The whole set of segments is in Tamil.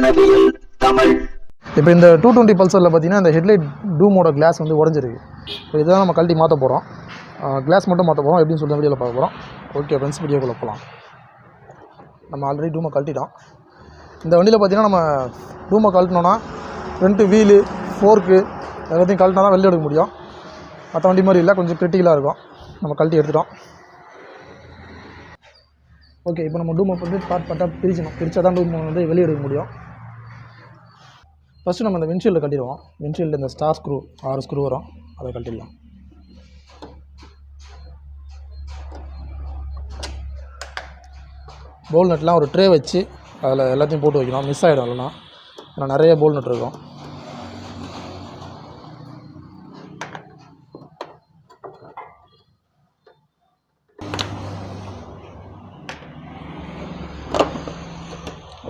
வாகனவியல் தமிழ். இப்போ இந்த 220 பல்சரில் பார்த்தீங்கன்னா இந்த ஹெட்லைட் டூமோட கிளாஸ் வந்து உடஞ்சிருக்கு. இப்போ இதெல்லாம் நம்ம கழட்டி மாற்ற போகிறோம். கிளாஸ் மட்டும் மாற்ற போகிறோம். எப்படின்னு சொல்லி வீடியோவில் பார்க்க போகிறோம். ஓகே ஃப்ரெண்ட்ஸ், வீடியோக்குள்ளே போகலாம். நம்ம ஆல்ரெடி டூமை கழட்டிட்டோம். இந்த வண்டியில் பார்த்தீங்கன்னா நம்ம டூமை கழட்டினோன்னா ஃப்ரண்ட்டு வீலு, ஃபோர்க்கு எல்லாத்தையும் கழட்டினா தான் வெளில எடுக்க முடியும். மற்ற வண்டி மாதிரி இல்லை, கொஞ்சம் கிரிட்டிக்கலாக இருக்கும். நம்ம கழட்டி எடுத்துட்டோம். ஓகே, இப்போ நம்ம டூமை வந்து பார்ட்டாக பிரிச்சா தான் டூமை வந்து வெளியே எடுக்க முடியும். ஃபஸ்ட்டு நம்ம இந்த விண்ட்ஷீல்டை கட்டிடுவோம். விண்ட்ஷீல்டு இந்த ஸ்டார் ஸ்க்ரூ 6 ஸ்க்ரூ வரும், அதை கட்டிடலாம். போல் நட்லாம் ஒரு ட்ரே வச்சு அதில் எல்லாத்தையும் போட்டு வைக்கணும். மிஸ் ஆகிடும் இல்லைனா, ஏன்னா நிறைய போல் நட் இருக்கும்.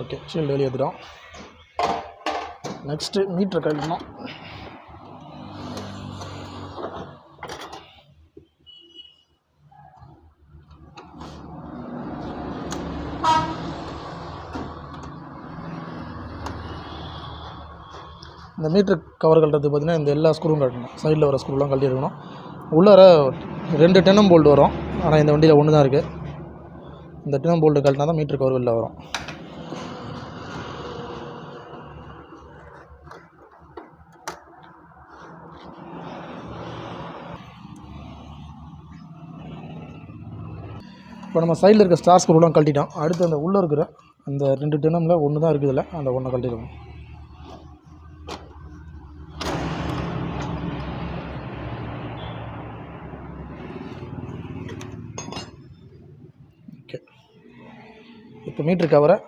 ஓகே, ஷீல்டு வெளியே எடுத்துட்டோம். நெக்ஸ்ட்டு மீட்டரை கழட்டணும். இந்த மீட்டர் கவர் கழட்டுறதுக்கு பார்த்தீங்கன்னா இந்த எல்லா ஸ்க்ரூவும் கட்டணும். சைடில் வர ஸ்க்ரூலாம் கழட்டி எடுக்கணும். உள்ளார 2 டென்னம் போல்ட் வரும், ஆனால் இந்த வண்டியில் ஒன்று தான் இருக்குது. இந்த டென்னம் போல்ட்டு கழட்டினா தான் மீட்டர் கவர் வெளில வரும். இப்போ நம்ம சைடில் இருக்க ஸ்டார் ஸ்க்ரூலாம் கழட்டிட்டோம். அடுத்து அந்த உள்ளே இருக்கிற அந்த 2 டென்னமில் ஒன்று தான் இருக்குதுல்ல, அந்த ஒன்றை கழட்டிடுவோம். ஓகே, இப்போ மீட்ரு கவரை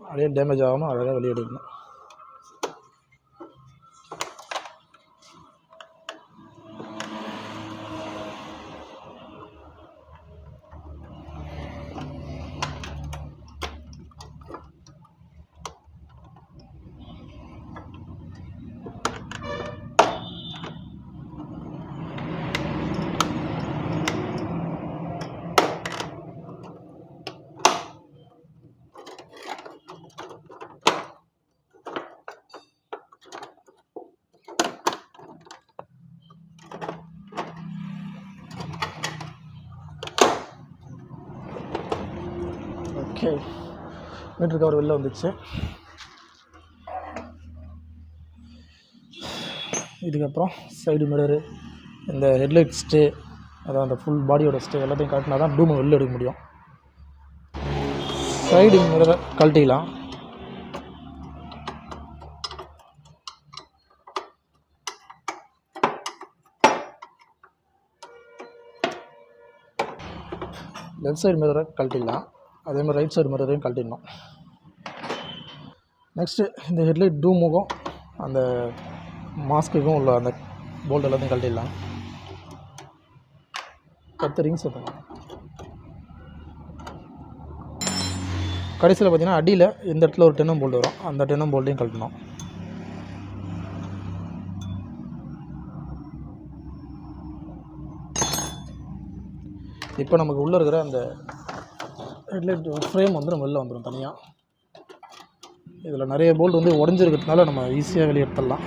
அப்படியே டேமேஜ் ஆகாமல் அழகாக வெளியே எடுக்கணும். ஓகே, மீட்டர் கவர் வெளில வந்துச்சு. இதுக்கப்புறம் சைடு மிரரு, இந்த ஹெட்லைட் ஸ்டே, அதான் அந்த ஃபுல் பாடியோட ஸ்டே எல்லாத்தையும் கழட்டினா தான் டூமை வெளில எடுக்க முடியும். சைடு மிரரை கழட்டிக்கலாம். லெஃப்ட் சைடு மிரரை கழட்டிடலாம். அதே மாதிரி ரைட் சைடு மிரரையும் கழட்டிடணும். நெக்ஸ்ட்டு இந்த ஹெட்லைட் டூமுக்கும் அந்த மாஸ்க்குக்கும் உள்ள அந்த போல்ட் எல்லாத்தையும் கழட்டிடலாம். 10 ரிங்ஸ் எடுத்துக்கலாம். கடைசியில் பார்த்தீங்கன்னா அடியில் இந்த இடத்துல ஒரு டென்னம் போல்ட் வரும், அந்த டென்னம் போல்ட்டையும் கழட்டணும். இப்போ நமக்கு உள்ளே இருக்கிற அந்த ஹெட்லைட் ஃப்ரேம் வந்து நம்ம வெளில வந்துடும் தனியாக. இதில் நிறைய போல்ட் வந்து உடஞ்சிருக்கிறதுனால நம்ம ஈஸியாக வெளியே எடுத்துடலாம்.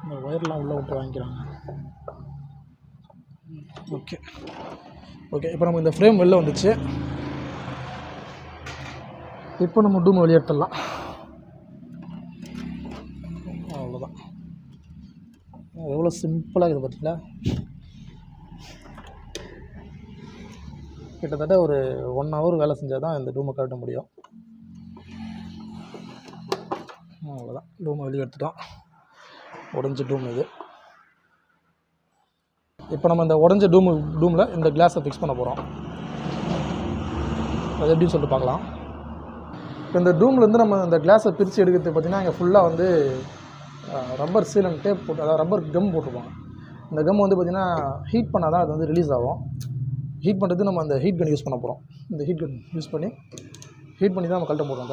இந்த ஒயர்லாம் உள்ளே விட்டு வாங்கிக்கிறாங்க. ஓகே ஓகே, இப்போ நம்ம இந்த ஃப்ரேம் வெளில வந்துச்சு. இப்போ நம்ம டூமை வெளியே எடுத்துடலாம். அவ்வளோதான். எவ்வளோ சிம்பிளாக இருக்குது பார்த்தீங்களா? கிட்டத்தட்ட ஒரு 1 ஹவர் வேலை செஞ்சால் தான் இந்த டூமை கழட்ட முடியும். அவ்வளோதான், டூமை வெளியே எடுத்துட்டோம். உடஞ்ச டூம் இது. இப்போ நம்ம இந்த உடஞ்ச டூமில் இந்த கிளாஸை ஃபிக்ஸ் பண்ண போகிறோம். அது எப்படின்னு சொல்லிட்டு பார்க்கலாம். இப்போ இந்த டூம்லேருந்து நம்ம இந்த கிளாஸை பிரித்து எடுக்கிறது பார்த்திங்கன்னா இங்கே ஃபுல்லாக வந்து ரப்பர் சீலன் டேப் போட்டு, அதாவது ரப்பர் கம் போட்டிருப்பாங்க. இந்த கம் வந்து பார்த்திங்கன்னா ஹீட் பண்ணால் தான் அது வந்து ரிலீஸ் ஆகும். ஹீட் பண்ணுறது நம்ம அந்த ஹீட் கன் யூஸ் பண்ண போகிறோம். இந்த ஹீட் கன் யூஸ் பண்ணி ஹீட் பண்ணி தான் நம்ம கழட்ட போகிறோம்.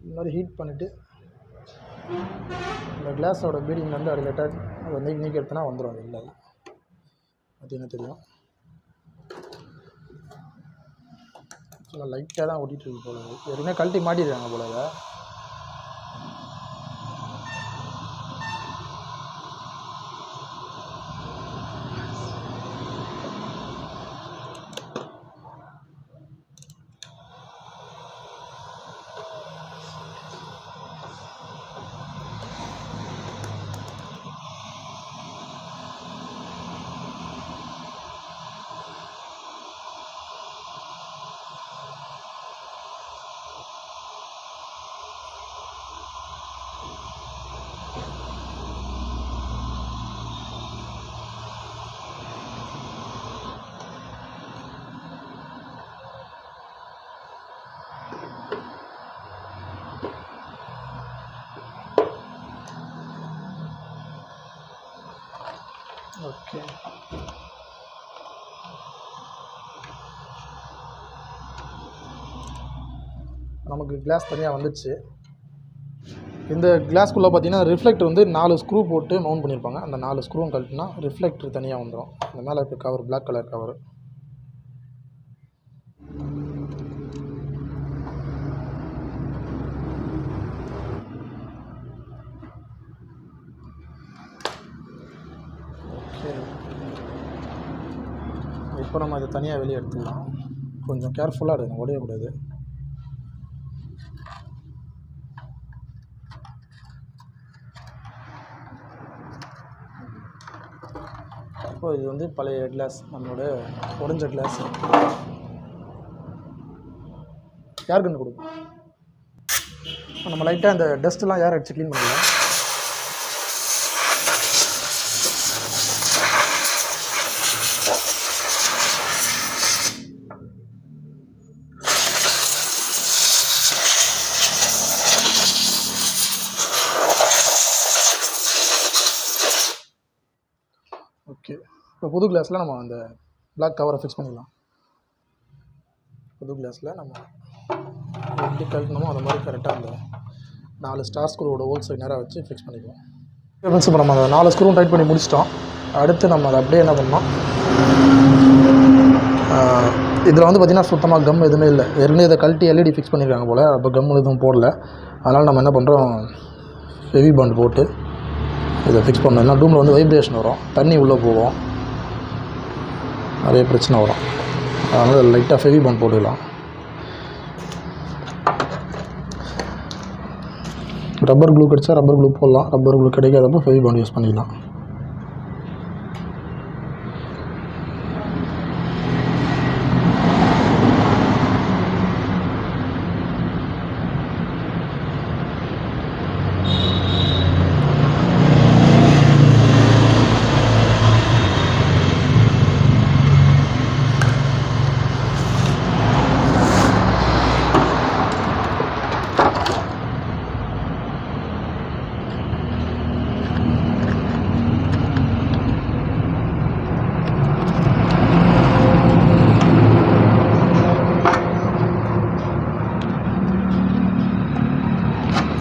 இந்த மாதிரி ஹீட் பண்ணிவிட்டு இந்த கிளாஸோட பீடிங் வந்து அது லேட்டாக அதை நீக்கி எடுத்தனா வந்துடும். அது இல்லை பார்த்தீங்கன்னா தெரியும். ஸோ லைட்டாக தான் ஓட்டிகிட்டு இருக்கு போல. ஏற்கனவே கழட்டி மாட்டிடுறாங்க போல. அதை ஓகே. நமக்கு கிளாஸ் தனியாக வந்துடுச்சு. இந்த கிளாஸ்க்குள்ளே பார்த்தீங்கன்னா ரிஃப்ளெக்டர் வந்து 4 ஸ்க்ரூ போட்டு மவுண்ட் பண்ணியிருப்பாங்க. அந்த 4 ஸ்க்ரூவும் கழட்டினா ரிஃப்ளெக்டர் தனியாக வந்துடும். அந்த மேலே இருக்க cover black colour cover. Okay, இப்போ நம்ம அதை தனியாக வெளியே எடுத்துக்கலாம். கொஞ்சம் கேர்ஃபுல்லாக எடுக்கணும், உடையக்கூடாது. இப்போ இது வந்து பழைய கிளாஸ், நம்மளோட உடஞ்ச கிளாஸ். ஏர் கன் கொடுக்கும். நம்ம லைட்டாக இந்த டஸ்ட்லாம் ஏர் அடிச்சு க்ளீன் பண்ணிடலாம். ஓகே, இப்போ புது கிளாஸில் நம்ம அந்த பிளாக் கவரை ஃபிக்ஸ் பண்ணிடலாம். புது கிளாஸில் நம்ம எப்படி கழட்டணுமோ அந்த மாதிரி கரெக்டாக அந்த 4 ஸ்டார் ஸ்க்ரூவோட ஹோல் சைடு நேராக வச்சு ஃபிக்ஸ் பண்ணிக்கலாம். ஃப்ரெண்ட்ஸ், இப்போ நம்ம அந்த 4 ஸ்க்ரூவும் டைட் பண்ணி முடிச்சிட்டோம். அடுத்து நம்ம அதை அப்படியே என்ன பண்ணோம், இதில் வந்து பார்த்திங்கன்னா சுத்தமாக கம் எதுவுமே இல்லை. ஏற்கனவே இதை கழட்டி எல்இடி ஃபிக்ஸ் பண்ணியிருக்காங்க போல். அப்போ கம் எதுவும் போடல. அதனால் நம்ம என்ன பண்ணுறோம், ஹெவி பாண்ட் போட்டு இதை ஃபிக்ஸ் பண்ணோம். இல்லைனா ரூமில் வந்து வைப்ரேஷன் வரும், தண்ணி உள்ளே போகும், நிறைய பிரச்சனை வரும். அதனால் லைட்டாக ஹெவி பாண்ட் போட்டுக்கலாம். ரப்பர் க்ளூ கிடச்சா ரப்பர் க்ளூ போடலாம். ரப்பர் க்ளூ கிடைக்காதப்போ ஹெவி பாண்ட் யூஸ் பண்ணிக்கலாம்.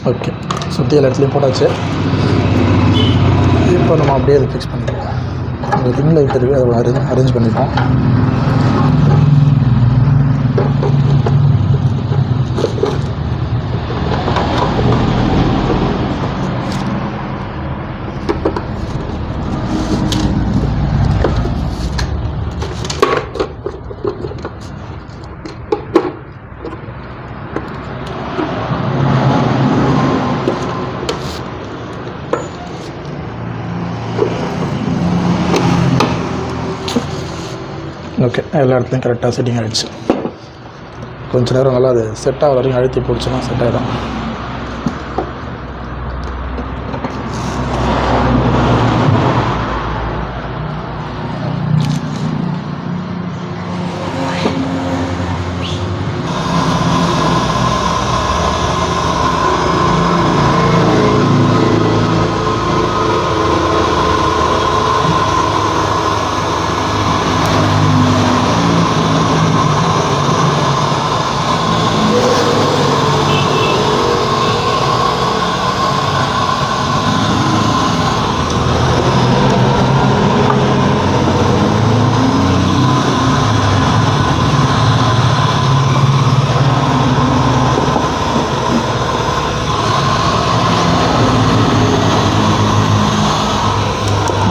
ஓகே, சுற்றி எல்லா இடத்துலையும் போட்டாச்சு. இப்போ நம்ம அப்படியே அதை ஃபிக்ஸ் பண்ணிக்கலாம். அந்த ரிங் லைட் இருக்குது, அதை அரேஞ்ச் பண்ணிப்போம். ஓகே, எல்லா இடத்துலையும் கரெக்டாக செட்டிங் ஆகிடுச்சு. கொஞ்சம் நேரம் நல்லா அது செட் ஆகிற வரைக்கும் அழுத்தி போட்டுச்சுன்னா செட் ஆகிடும்.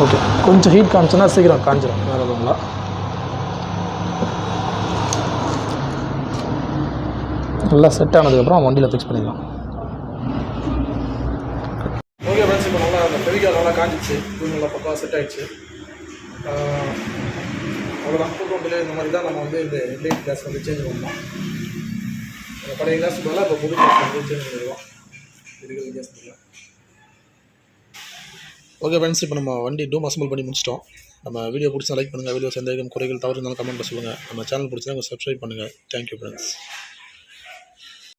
ஓகே, கொஞ்சம் ஹீட் காமிச்சுன்னா சீக்கிரம் காஞ்சிடும். வேறு எதுவும் நல்லா செட் ஆனதுக்கப்புறம் வண்டியில் ஃபிக்ஸ் பண்ணிடலாம். ஓகே ஃப்ரெண்ட்ஸ், இப்போ நல்லா அந்த ஃபெவிகால் நல்லா காஞ்சிச்சு, நல்லா பக்கம் செட் ஆகிடுச்சு. அவ்வளோதான். 220 இந்த மாதிரி தான் நம்ம வந்து இந்த ஹெட்லைட் கிளாஸ் வந்து சேஞ்ச் பண்ணலாம். பழைய கிளாஸ் பதிலாக இப்போ புது கிளாஸ் வந்து சேஞ்ச் பண்ணிடுவோம். இருக்கிற கிளாஸ் இல்லை. ஓகே ஃப்ரெண்ட்ஸ், இப்போ நம்ம வண்டி டூம் அசம்பிள் பண்ணி முடிச்சிட்டோம். நம்ம வீடியோ பிடிச்சா லைக் பண்ணுங்கள். வீடியோ சந்தேகம் குறைகள் தவறு இருந்தாலும் கமெண்ட்டில் சொல்லுங்கள். நம்ம சேனல் பிடிச்சா சப்ஸ்கிரைப் பண்ணுங்கள். Thank you friends.